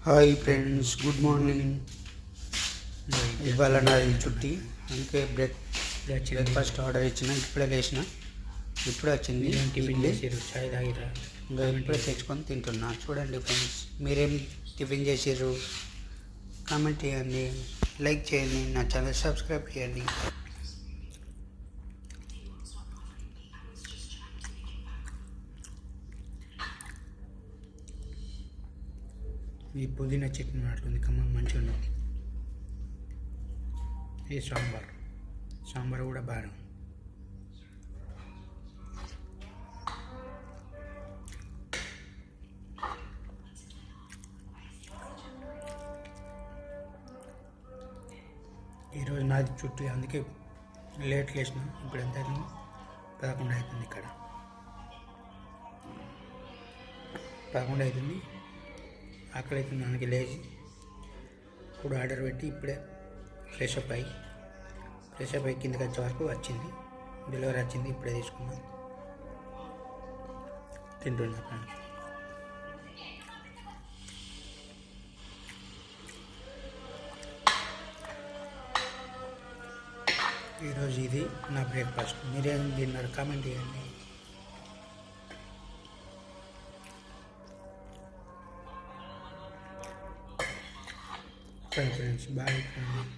Hi friends, good morning. ఇవాళ నాది చుట్టి, అందుకే బ్రేక్ఫాస్ట్ ఆర్డర్ ఇచ్చిన. ఇప్పుడే లేచిన, ఇప్పుడే వచ్చింది. టిఫిన్ చేసిర్రు, చాయ్ తాగిరా? ఇంకా ఇప్పుడే తెచ్చుకొని తింటున్నా. చూడండి ఫ్రెండ్స్, మీరేం టిఫిన్ చేసిర్రు? కామెంట్ చేయండి, లైక్ చేయండి, నా ఛానల్ సబ్స్క్రైబ్ చేయండి. ఈ పుదీనా చట్నీ అట్లుంది, కమ్మ మంచిగా ఉంది. ఈ సాంబార్ కూడా బాగా. ఈరోజు నాది చుట్టూ, అందుకే లేట్ లేచిన. ఇప్పుడు ఎంత అవుతుంది? 11 అవుతుంది. ఇక్కడ 11 అవుతుంది. ఆకలి అవుతుంది, అందుకే లేచి ఇప్పుడు ఆర్డర్ పెట్టి ఇప్పుడే ఫ్రెష్ అప్ అయ్యి కిందకి వచ్చే వరకు వచ్చింది. డెలివరీ వచ్చింది, ఇప్పుడే తీసుకున్నాం. తింటున్నా ఫ్రెండ్స్. ఈరోజు ఇది నా బ్రేక్ఫాస్ట్. మీరేం తిన్నారు? కామెంట్ చేయండి. Friends boy friends.